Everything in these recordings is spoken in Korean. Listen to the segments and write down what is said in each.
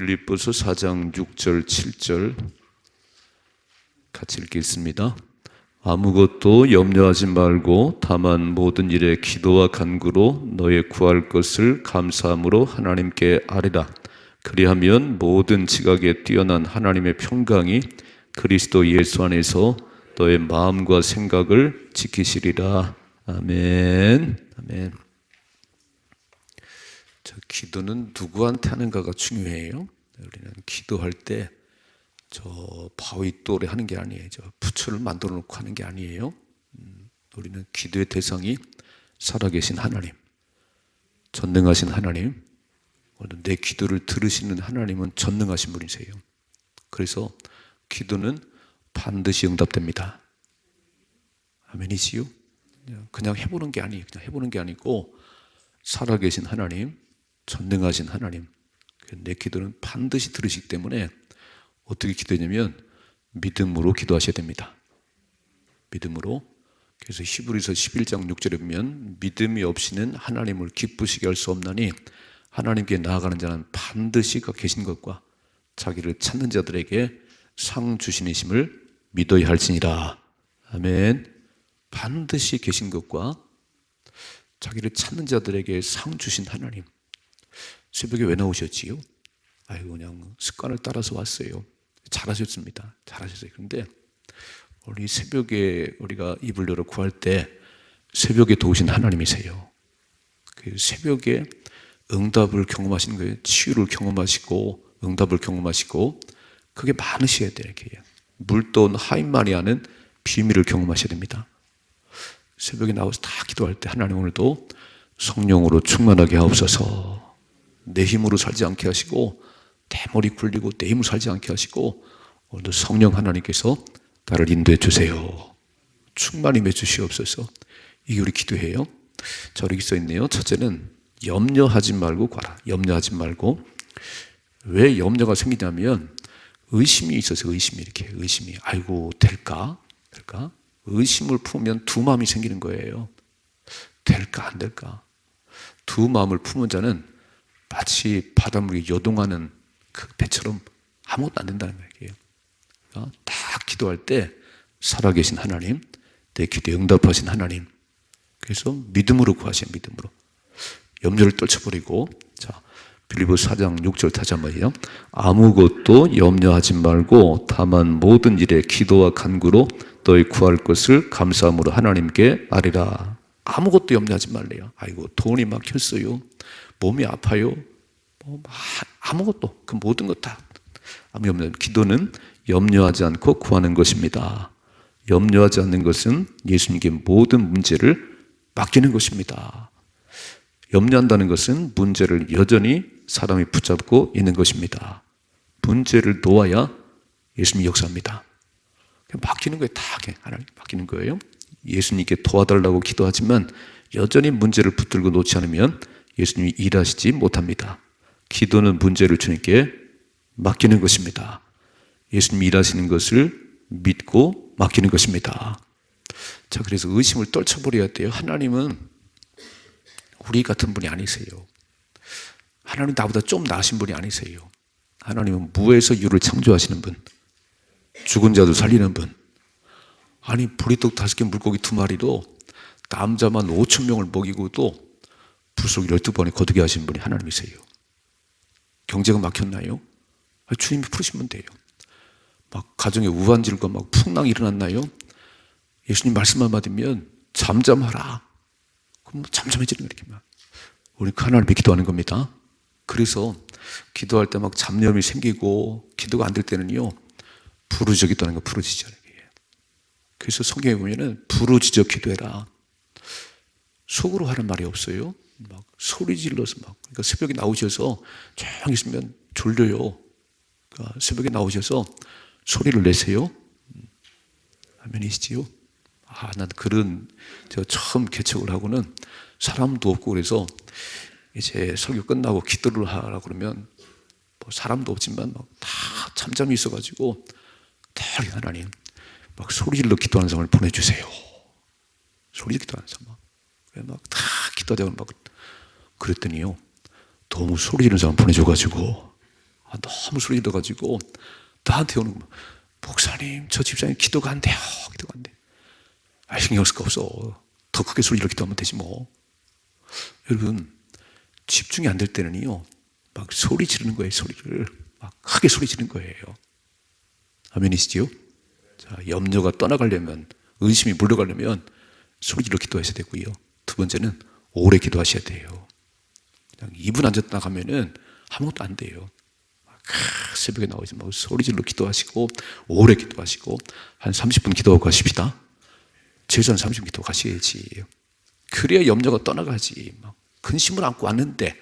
빌립보서 4장 6절 7절 같이 읽겠습니다. 아무것도 염려하지 말고 다만 모든 일에 기도와 간구로 너의 구할 것을 감사함으로 하나님께 아뢰라. 그리하면 모든 지각에 뛰어난 하나님의 평강이 그리스도 예수 안에서 너의 마음과 생각을 지키시리라. 아멘. 아멘. 기도는 누구한테 하는가가 중요해요. 우리는 기도할 때 저 바위돌에 하는 게 아니에요. 저 부처를 만들어 놓고 하는 게 아니에요. 우리는 기도의 대상이 살아계신 하나님, 전능하신 하나님, 내 기도를 들으시는 하나님은 전능하신 분이세요. 그래서 기도는 반드시 응답됩니다. 아멘이지요? 그냥 해보는 게 아니에요. 그냥 해보는 게 아니고 살아계신 하나님, 전능하신 하나님, 내 기도는 반드시 들으시기 때문에 어떻게 기도하냐면 믿음으로 기도하셔야 됩니다. 믿음으로. 그래서 히브리서 11장 6절에 보면 믿음이 없이는 하나님을 기쁘시게 할 수 없나니 하나님께 나아가는 자는 반드시 계신 것과 자기를 찾는 자들에게 상 주시니심을 믿어야 할지니라. 아멘. 반드시 계신 것과 자기를 찾는 자들에게 상 주신 하나님. 새벽에 왜 나오셨지요? 아이고, 그냥 습관을 따라서 왔어요. 잘하셨습니다. 잘하셨어요. 그런데 우리 새벽에 우리가 입을 열어 구할 때 새벽에 도우신 하나님이세요. 그 새벽에 응답을 경험하시는 거예요. 치유를 경험하시고 응답을 경험하시고 그게 많으셔야 돼요. 이렇게 물돈 하인만이 아는 비밀을 경험하셔야 됩니다. 새벽에 나와서 다 기도할 때 하나님 오늘도 성령으로 충만하게 하옵소서. 내 힘으로 살지 않게 하시고 내 머리 굴리고 내 힘으로 살지 않게 하시고 오늘도 성령 하나님께서 나를 인도해 주세요. 충만히 맺주시옵소서. 이게 우리 기도예요. 자, 여기 써 있네요. 첫째는 염려하지 말고 구하라. 염려하지 말고. 왜 염려가 생기냐면 의심이 있어서 의심이 이렇게 의심이 아이고 될까? 의심을 품으면 두 마음이 생기는 거예요. 될까 안 될까? 두 마음을 품은 자는 마치 바닷물이 요동하는 그 배처럼 아무것도 안 된다는 거예요. 딱 기도할 때 살아계신 하나님, 내 기도에 응답하신 하나님. 그래서 믿음으로 구하세요. 믿음으로. 염려를 떨쳐버리고. 자, 빌립보서 4장 6절 다시 한번 해요. 아무것도 염려하지 말고 다만 모든 일에 기도와 간구로 너희 구할 것을 감사함으로 하나님께 아뢰라. 아무것도 염려하지 말래요. 아이고 돈이 막혔어요. 몸이 아파요. 아무것도 그 모든 것 다 아무 염려. 기도는 염려하지 않고 구하는 것입니다. 염려하지 않는 것은 예수님께 모든 문제를 맡기는 것입니다. 염려한다는 것은 문제를 여전히 사람이 붙잡고 있는 것입니다. 문제를 놓아야 예수님이 역사합니다. 맡기는 거예요. 다 하나님 맡기는 거예요. 예수님께 도와달라고 기도하지만 여전히 문제를 붙들고 놓지 않으면 예수님이 일하시지 못합니다. 기도는 문제를 주님께 맡기는 것입니다. 예수님이 일하시는 것을 믿고 맡기는 것입니다. 자, 그래서 의심을 떨쳐버려야 돼요. 하나님은 우리 같은 분이 아니세요. 하나님 나보다 좀 나으신 분이 아니세요. 하나님은 무에서 유를 창조하시는 분, 죽은 자도 살리는 분. 아니 보리떡 5개 물고기 2마리도 남자만 5,000명을 먹이고도 불속 12번에 거두게 하신 분이 하나님이세요. 경제가 막혔나요? 주님이 풀으시면 돼요. 막 가정에 우환질과 막 풍랑이 일어났나요? 예수님 말씀만 받으면 잠잠하라. 그럼 잠잠해지는 거예요. 이렇게 막. 우리 하나님께 기도하는 겁니다. 그래서 기도할 때 막 잡념이 생기고 기도가 안 될 때는요, 부르짖어 기도하는 거 부르짖어. 그래서 성경에 보면은 부르짖어 기도해라. 속으로 하는 말이 없어요. 막 소리 질러서 막. 그러니까 새벽에 나오셔서 조용히 있으면 졸려요. 그러니까 새벽에 나오셔서 소리를 내세요. 아멘이시지요? 난 제가 처음 개척을 하고는 사람도 없고 그래서 이제 설교 끝나고 기도를 하라고 그러면 뭐 사람도 없지만 막 다 잠잠히 있어가지고 다 하나님 막 소리 질러 기도하는 사람을 보내주세요. 소리 질러 기도하는 사람 막 다 기도하자고 막 그랬더니요 너무 소리 지르는 사람 보내줘가지고 너무 소리 들어가지고 나한테 오는 거야. 목사님, 저 집사님 기도가 안 돼요. 기도가 안 돼. 신경 쓸 거 없어. 더 크게 소리로 기도하면 되지 뭐. 여러분, 집중이 안 될 때는요, 막 소리 지르는 거예요. 소리를 막 크게 소리 지르는 거예요. 아멘이시지요? 자, 염려가 떠나가려면, 의심이 물러가려면 소리 지르러 기도하셔야 되고요. 두 번째는 오래 기도하셔야 돼요. 그냥 2분 앉았다 가면은 아무것도 안 돼요. 새벽에 나오지 말고 소리 질러 기도하시고 오래 기도하시고 한 30분 기도하고 가십시다. 최소한 30분 기도 가셔야지. 그래야 염려가 떠나가지. 막 근심을 안고 왔는데,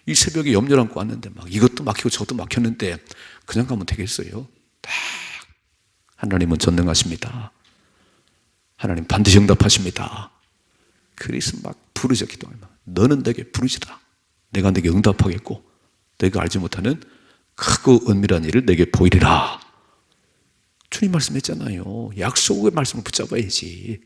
이 새벽에 염려를 안고 왔는데 막 이것도 막히고 저것도 막혔는데 그냥 가면 되겠어요? 딱 하나님은 전능하십니다. 하나님 반드시 응답하십니다. 그래서 막 부르짖어 기도하면, 너는 내게 부르짖으라. 내가 내게 응답하겠고 내가 알지 못하는 크고 은밀한 일을 내게 보이리라. 주님 말씀했잖아요. 약속의 말씀을 붙잡아야지.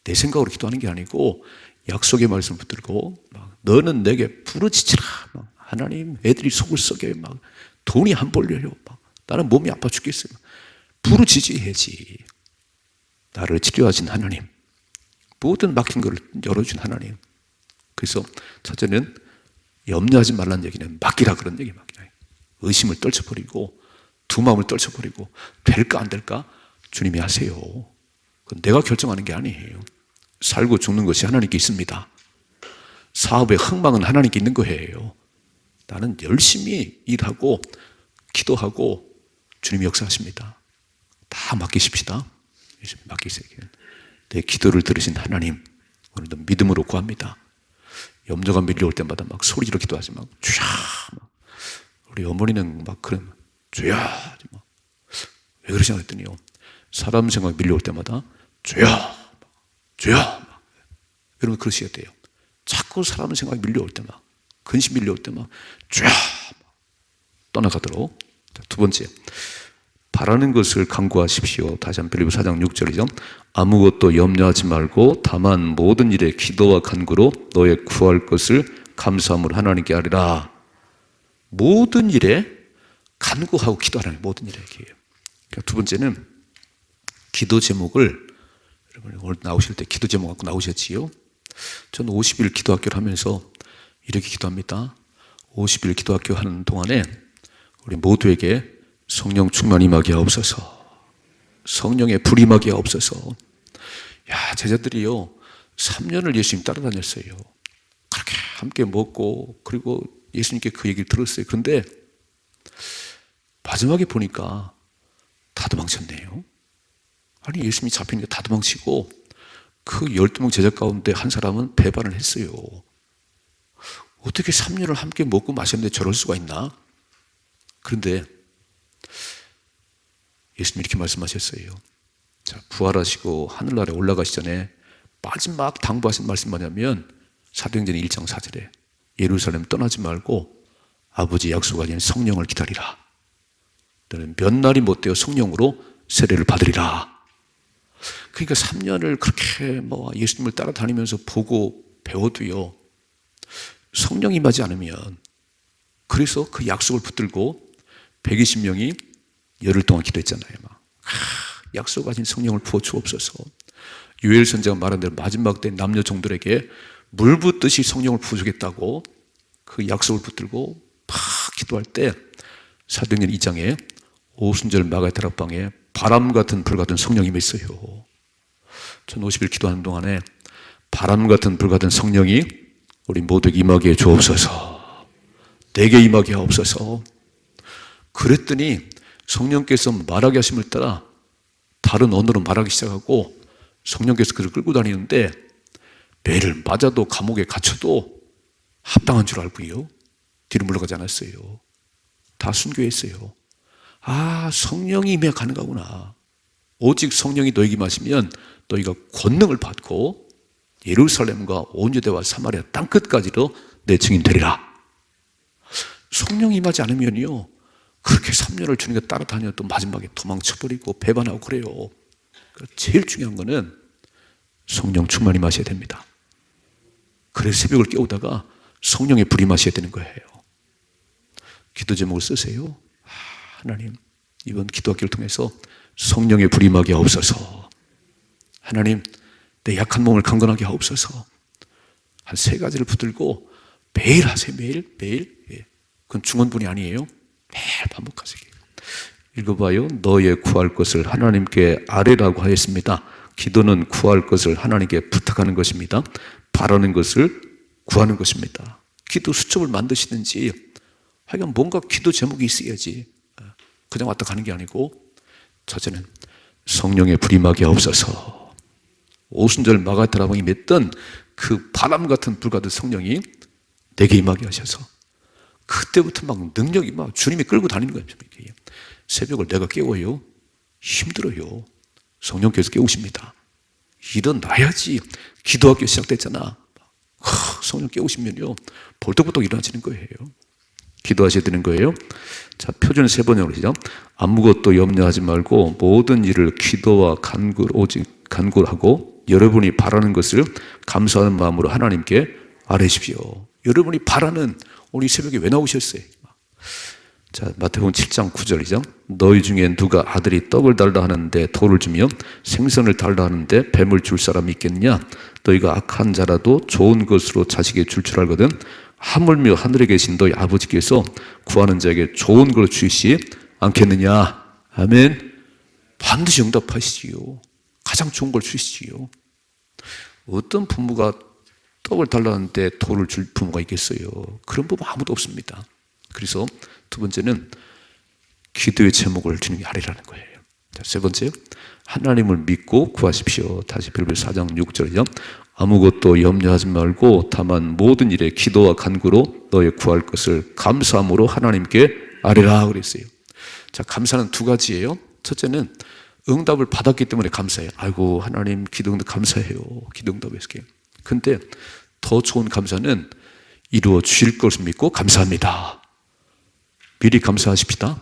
내 생각으로 기도하는 게 아니고 약속의 말씀을 붙들고 막 너는 내게 부르짖으라. 막 하나님, 애들이 속을 썩여요. 막 돈이 안 벌려요. 막 나는 몸이 아파 죽겠어요. 부르짖어야지. 나를 치료하신 하나님, 모든 막힌 것을 열어준 하나님. 그래서 첫째는 염려하지 말라는 얘기는 맡기라 그런 얘기. 맡기라. 의심을 떨쳐버리고 두 마음을 떨쳐버리고 될까 안 될까 주님이 하세요. 그건 내가 결정하는 게 아니에요. 살고 죽는 것이 하나님께 있습니다. 사업의 흥망은 하나님께 있는 거예요. 나는 열심히 일하고 기도하고 주님이 역사하십니다. 다 맡기십시다. 맡기세요. 내 기도를 들으신 하나님, 오늘도 믿음으로 구합니다. 염려가 밀려올 때마다 막 소리로 기도하지 막 주야. 우리 어머니는 막 그런 주야. 왜 그러시냐 했더니요, 사람 생각 밀려올 때마다 주야, 주야. 여러분 그러셔야 돼요. 자꾸 사람 생각이 밀려올 때 막 근심 밀려올 때 막 주야 떠나가도록. 두 번째, 바라는 것을 간구하십시오. 다시 한번 빌립보 4장 6절이죠. 아무것도 염려하지 말고 다만 모든 일에 기도와 간구로 너의 구할 것을 감사함으로 하나님께 아뢰라. 모든 일에 간구하고 기도하라는, 모든 일에 얘기해요. 그러니까 두 번째는 기도 제목을, 여러분 오늘 나오실 때 기도 제목 갖고 나오셨지요? 저는 50일 기도학교를 하면서 이렇게 기도합니다. 50일 기도학교 하는 동안에 우리 모두에게 성령 충만 임하게 하옵소서. 성령의 불 임하게 하옵소서. 야, 제자들이요 3년을 예수님 따라다녔어요. 그렇게 함께 먹고 그리고 예수님께 그 얘기를 들었어요. 그런데 마지막에 보니까 다 도망쳤네요. 아니 예수님이 잡히니까 다 도망치고 그 12명 제자 가운데 한 사람은 배반을 했어요. 어떻게 3년을 함께 먹고 마셨는데 저럴 수가 있나? 그런데 예수님이 이렇게 말씀하셨어요. 자, 부활하시고 하늘나라에 올라가시 전에 마지막 당부하신 말씀 뭐냐면 사도행전 1장 4절에 예루살렘 떠나지 말고 아버지 약속하신 성령을 기다리라. 너는 몇 날이 못되어 성령으로 세례를 받으리라. 그러니까 3년을 그렇게 예수님을 따라다니면서 보고 배워도요, 성령이 임하지 않으면, 그래서 그 약속을 붙들고 120명이 열흘 동안 기도했잖아요. 약속하신 성령을 부어 주옵소서. 요엘 선지자가 말한 대로 마지막 때 남녀 종들에게 물 붓듯이 성령을 부어주겠다고 그 약속을 붙들고 막 기도할 때 사도행전 2장에 오순절 마가의 다락방에 바람 같은 불 같은 성령이 임했어요. 전 50일 기도하는 동안에 바람 같은 불 같은 성령이 우리 모두에게 임하게 해 주옵소서. 내게 임하게 하옵소서. 그랬더니 성령께서 말하게 하심을 따라 다른 언어로 말하기 시작하고 성령께서 그를 끌고 다니는데 매를 맞아도 감옥에 갇혀도 합당한 줄 알고요. 뒤로 물러가지 않았어요. 다 순교했어요. 아, 성령이 임해야 가능하구나. 오직 성령이 너에게 임하시면 너희가 권능을 받고 예루살렘과 온 유대와 사마리아 땅끝까지도 내 증인 되리라. 성령이 임하지 않으면요, 그렇게 3년을 주님과 따라다녀도 마지막에 도망쳐버리고 배반하고 그래요. 그러니까 제일 중요한 거는 성령 충만히 마셔야 됩니다. 그래서 새벽을 깨우다가 성령의 불이 마셔야 되는 거예요. 기도 제목을 쓰세요. 하나님, 이번 기도학기를 통해서 성령의 불이 임하게 하옵소서. 하나님, 내 약한 몸을 강건하게 하옵소서. 한 3가지를 붙들고 매일 하세요. 매일. 예. 그건 중언분이 아니에요. 매일 반복하세요. 읽어봐요. 너의 구할 것을 하나님께 아뢰라고 하였습니다. 기도는 구할 것을 하나님께 부탁하는 것입니다. 바라는 것을 구하는 것입니다. 기도 수첩을 만드시든지 하여간 뭔가 기도 제목이 있어야지. 그냥 왔다 가는 게 아니고, 첫째는 성령의 불이 임하게 하옵소서. 오순절 마가다라방이 맺던 그 바람 같은 불 같은 성령이 내게 임하게 하셔서 그때부터 막 능력이 막 주님이 끌고 다니는 거예요. 새벽을 내가 깨워요. 힘들어요. 성령께서 깨우십니다. 일어나야지. 기도학교 시작됐잖아. 성령 깨우시면요, 벌떡벌떡 일어나시는 거예요. 기도하셔야 되는 거예요. 자, 표준 3번역으로 시작. 아무것도 염려하지 말고 모든 일을 기도와 오직 간구하고 여러분이 바라는 것을 감사하는 마음으로 하나님께 아뢰십시오. 여러분이 바라는, 오늘 새벽에 왜 나오셨어요? 자, 마태복음 7장 9절이죠. 너희 중에 누가 아들이 떡을 달라 하는데 돌을 주며 생선을 달라 하는데 뱀을 줄 사람이 있겠느냐? 너희가 악한 자라도 좋은 것으로 자식에게 줄 알거든. 하물며 하늘에 계신 너희 아버지께서 구하는 자에게 좋은 걸 주시지 않겠느냐? 아멘. 반드시 응답하시지요. 가장 좋은 걸 주시지요. 어떤 부모가 떡을 달라는데 돌을 줄 부모가 있겠어요? 그런 부모 아무도 없습니다. 그래서 2번째는 기도의 제목을 주님이 아뢰라는 거예요. 자, 3번째, 하나님을 믿고 구하십시오. 다시 빌립보 4장 6절이죠. 아무것도 염려하지 말고 다만 모든 일에 기도와 간구로 너의 구할 것을 감사함으로 하나님께 아뢰라 그랬어요. 자, 감사는 2가지예요. 첫째는 응답을 받았기 때문에 감사해요. 아이고, 하나님 기도 응답 감사해요. 기도 응답했어요. 근데 더 좋은 감사는 이루어 주실 것을 믿고 감사합니다. 미리 감사하십시다.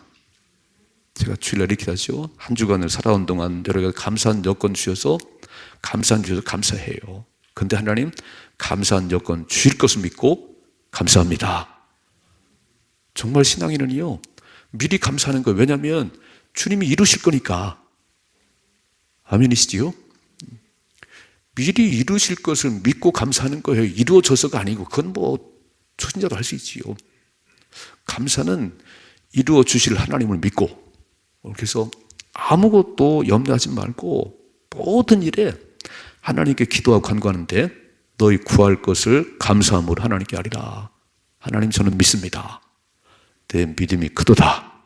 제가 주일날 이렇게 하죠. 한 주간을 살아온 동안 여러 가지 감사한 여건 주셔서 감사해요. 근데 하나님, 감사한 여건 주실 것을 믿고 감사합니다. 정말 신앙인은요, 미리 감사하는 거예요. 왜냐하면 주님이 이루실 거니까. 아멘이시지요? 미리 이루실 것을 믿고 감사하는 거예요. 이루어져서가 아니고, 그건 뭐 초신자도 할 수 있지요. 감사는 이루어 주실 하나님을 믿고, 그래서 아무것도 염려하지 말고 모든 일에 하나님께 기도하고 간구하는데 너희 구할 것을 감사함으로 하나님께 아뢰라. 하나님, 저는 믿습니다. 내 믿음이 크도다.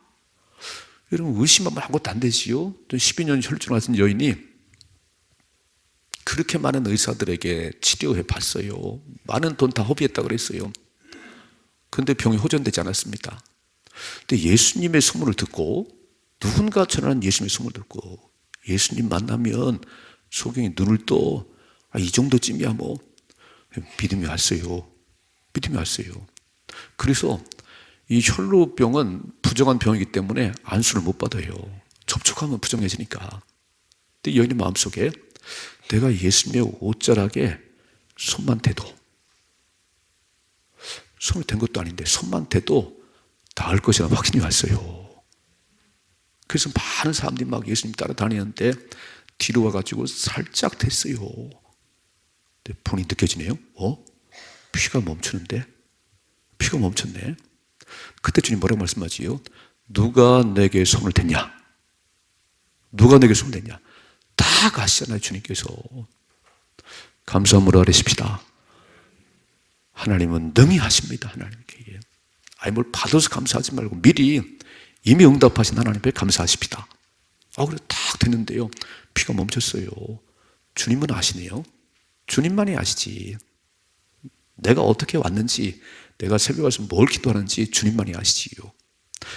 여러분, 의심하면 아무것도 안 되지요. 12년 혈증 앓은 여인이 그렇게 많은 의사들에게 치료해 봤어요. 많은 돈 다 허비했다고 그랬어요. 그런데 병이 호전되지 않았습니다. 근데 예수님의 소문을 듣고, 누군가 전하는 예수님의 소문을 듣고 예수님 만나면 소경이 눈을 떠, 이 정도쯤이야 뭐, 믿음이 왔어요. 믿음이 왔어요. 그래서 이 혈루병은 부정한 병이기 때문에 안수를 못 받아요. 접촉하면 부정해지니까. 근데 여인의 마음속에 내가 예수님의 옷자락에 손만 대도, 손을 댄 것도 아닌데 손만 대도 나을 것이라는 확신이 왔어요. 그래서 많은 사람들이 막 예수님 따라다니는데 뒤로 와가지고 살짝 됐어요. 근데 본인이 느껴지네요. 피가 멈추는데? 피가 멈췄네. 그때 주님 뭐라고 말씀하지요? 누가 내게 손을 댔냐? 누가 내게 손을 댔냐? 딱 아시잖아요, 주님께서. 감사함으로 아뢰십시다. 하나님은 능히 하십니다. 하나님께. 뭘 받아서 감사하지 말고 미리 이미 응답하신 하나님 앞에 감사하십시다. 그래 딱 됐는데요, 피가 멈췄어요. 주님은 아시네요. 주님만이 아시지. 내가 어떻게 왔는지, 내가 새벽에 와서 뭘 기도하는지 주님만이 아시지요.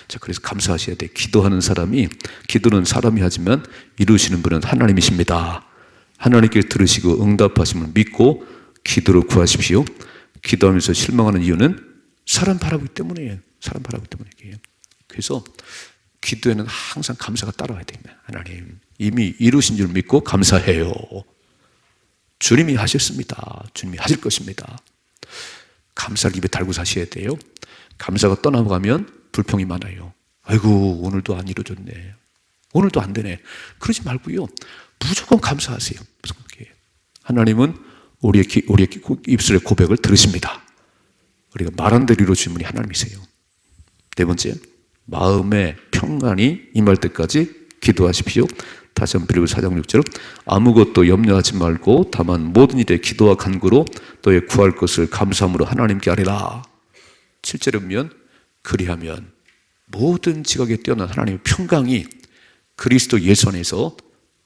자, 그래서 감사하셔야 돼. 기도는 사람이 하지만 이루시는 분은 하나님이십니다. 하나님께 들으시고 응답하심을 믿고 기도를 구하십시오. 기도하면서 실망하는 이유는 사람 바라보기 때문이에요. 사람 바라보기 때문이에요. 그래서 기도에는 항상 감사가 따라와야 됩니다. 하나님, 이미 이루신 줄 믿고 감사해요. 주님이 하셨습니다. 주님이 하실 것입니다. 감사를 입에 달고 사셔야 돼요. 감사가 떠나가면 불평이 많아요. 아이고, 오늘도 안 이루어졌네. 오늘도 안 되네. 그러지 말고요. 무조건 감사하세요. 무조건. 하나님은 우리의 입술의 고백을 들으십니다. 우리가 말한 대로 이루어주신 분이 하나님이세요. 네 번째, 마음의 평안이 임할 때까지 기도하십시오. 다시 한번 빌립보 4장 6절, 아무것도 염려하지 말고 다만 모든 일에 기도와 간구로 너의 구할 것을 감사함으로 하나님께 아뢰라. 7절에 보면 그리하면 모든 지각에 뛰어난 하나님의 평강이 그리스도 예수 안에서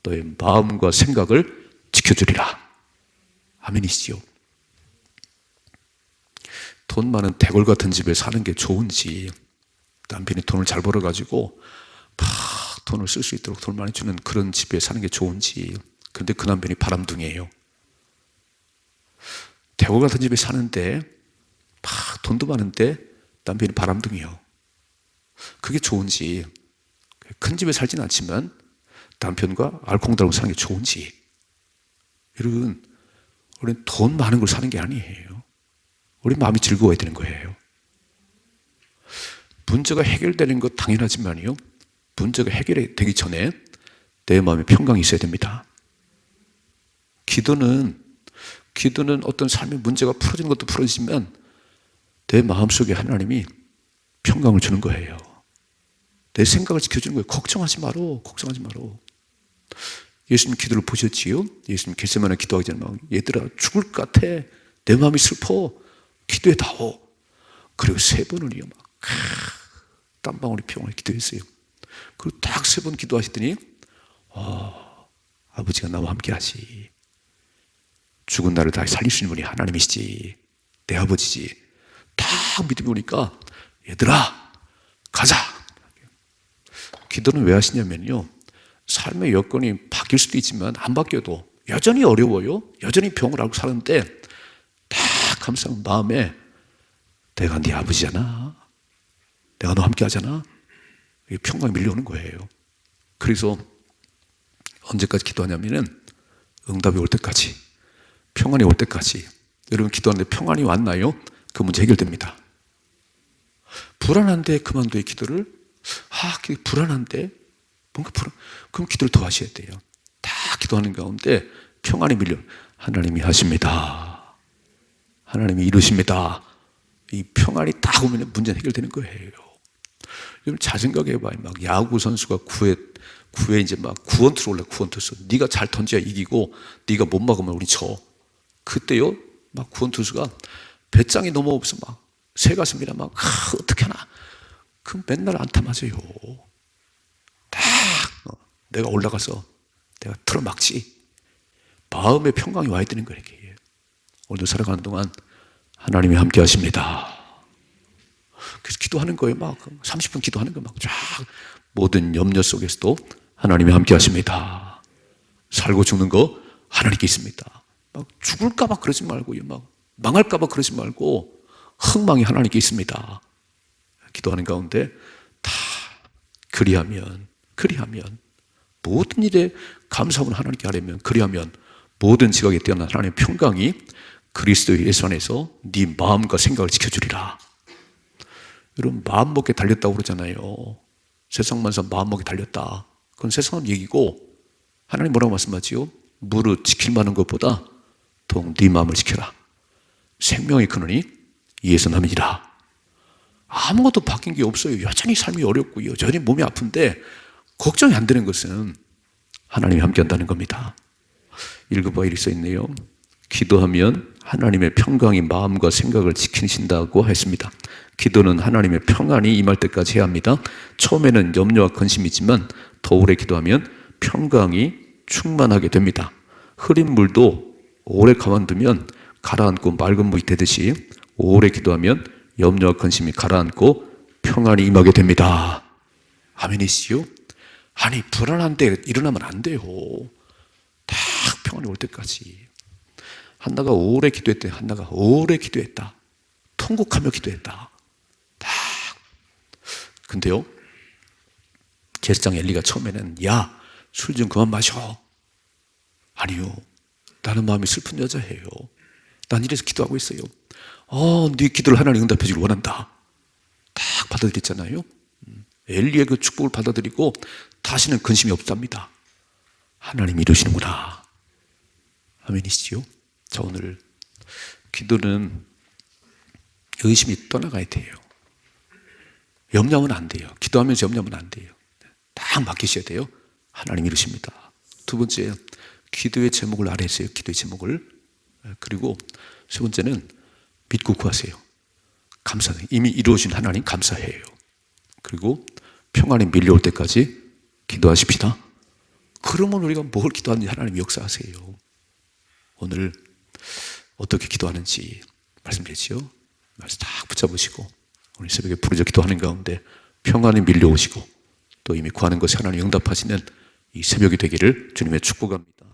너의 마음과 생각을 지켜주리라. 아멘이시죠? 돈 많은 대골 같은 집에 사는 게 좋은지, 남편이 돈을 잘 벌어가지고 막 돈을 쓸 수 있도록 돈 많이 주는 그런 집에 사는 게 좋은지. 그런데 그 남편이 바람둥이에요. 대골 같은 집에 사는데 막 돈도 많은데 남편이 바람둥이에요. 그게 좋은지, 큰 집에 살진 않지만 남편과 알콩달콩 사는 게 좋은지. 여러분, 우리는 돈 많은 걸 사는 게 아니에요. 우리 마음이 즐거워야 되는 거예요. 문제가 해결되는 것 당연하지만요, 문제가 해결이 되기 전에 내 마음에 평강이 있어야 됩니다. 기도는 어떤 삶의 문제가 풀어지는 것도 풀어지지만 내 마음속에 하나님이 평강을 주는 거예요. 내 생각을 지켜주는 거예요. 걱정하지 마라. 예수님 기도를 보셨지요? 예수님 겟세마네 기도하기 전에 막, 얘들아 죽을 것 같아. 내 마음이 슬퍼. 기도해 다오. 그리고 3번을요 막 땀방울이 피어오르게 기도했어요. 그리고 딱 3번 기도하시더니 아버지가 나와 함께 하시. 죽은 나를 다시 살릴 수 있는 분이 하나님이시지. 내 아버지지. 딱 믿음이 오니까 얘들아 가자. 기도는 왜 하시냐면요, 삶의 여건이 바뀔 수도 있지만 안 바뀌어도 여전히 어려워요. 여전히 병을 앓고 사는데 다 감사한 마음에 내가 네 아버지잖아. 내가 너 함께 하잖아. 평강이 밀려오는 거예요. 그래서 언제까지 기도하냐면은 응답이 올 때까지, 평안이 올 때까지. 여러분 기도하는데 평안이 왔나요? 그 문제 해결됩니다. 불안한데 그만둬요 기도를. 불안한데 뭔가 그럼 기도를 더 하셔야 돼요. 다 기도하는 가운데 평안이 밀려. 하나님이 하십니다. 하나님이 이루십니다. 이 평안이 딱 오면 문제는 해결되는 거예요. 여러분 잘 생각해봐요. 막 야구 선수가 구회 이제 막 구원투수 올라. 구원투수. 네가 잘 던져야 이기고 네가 못 막으면 우리 져. 그때요 막 구원투수가 배짱이 너무 없어 막 새 가슴이라 막 어떻게 하나. 그럼 맨날 안타 맞아요. 내가 올라가서 내가 틀어막지. 마음의 평강이 와야 되는 거예요. 오늘도 살아가는 동안 하나님이 함께 하십니다. 그래서 기도하는 거예요. 막 30분 기도하는 거예요. 막 쫙 모든 염려 속에서도 하나님이 함께 하십니다. 살고 죽는 거 하나님께 있습니다. 막 죽을까 봐 그러지 말고요. 막 망할까 봐 그러지 말고 흥망이 하나님께 있습니다. 기도하는 가운데 다 그리하면 모든 일에 감사함을 하나님께 하려면, 그리하면 모든 지각에 뛰어난 하나님의 평강이 그리스도 예수 안에서 네 마음과 생각을 지켜주리라. 여러분 마음 먹게 달렸다고 그러잖아요. 세상만사 마음 먹게 달렸다. 그건 세상 얘기고, 하나님 뭐라고 말씀하지요? 무릇 지킬 만한 것보다 더욱 네 마음을 지켜라. 생명의 근원이 이에서 남이니라. 아무것도 바뀐 게 없어요. 여전히 삶이 어렵고 여전히 몸이 아픈데 걱정이 안 되는 것은 하나님이 함께 한다는 겁니다. 읽어봐 이렇게 써 있네요. 기도하면 하나님의 평강이 마음과 생각을 지키신다고 했습니다. 기도는 하나님의 평안이 임할 때까지 해야 합니다. 처음에는 염려와 근심이지만 더 오래 기도하면 평강이 충만하게 됩니다. 흐린 물도 오래 가만두면 가라앉고 맑은 물이 되듯이 오래 기도하면 염려와 근심이 가라앉고 평안이 임하게 됩니다. 아멘이시요? 아니 불안한데 일어나면 안 돼요. 딱 평안이 올 때까지. 한나가 오래 기도했대. 한나가 오래 기도했다. 통곡하며 기도했다. 딱. 근데요, 제사장 엘리가 처음에는 야, 술 좀 그만 마셔. 아니요, 나는 마음이 슬픈 여자예요. 난 이래서 기도하고 있어요. 네 기도를 하나님 응답해 주길 원한다. 딱 받아들였잖아요. 엘리의 그 축복을 받아들이고 다시는 근심이 없답니다. 하나님이 이루시는구나. 아멘이시죠? 자, 오늘 기도는 의심이 떠나가야 돼요. 염려하면 안 돼요. 기도하면서 염려하면 안 돼요. 딱 맡기셔야 돼요. 하나님 이루십니다. 두 번째, 기도의 제목을 알아야세요. 기도의 제목을. 그리고 세 번째는 믿고 구하세요. 감사해요. 이미 이루어진 하나님 감사해요. 그리고 평안이 밀려올 때까지 기도하십시다. 그러면 우리가 뭘 기도하는지 하나님 역사하세요. 오늘 어떻게 기도하는지 말씀드렸죠. 말씀 딱 붙잡으시고 오늘 새벽에 부르짖어 기도하는 가운데 평안이 밀려오시고 또 이미 구하는 것에 하나님 응답하시는 이 새벽이 되기를 주님의 축복합니다.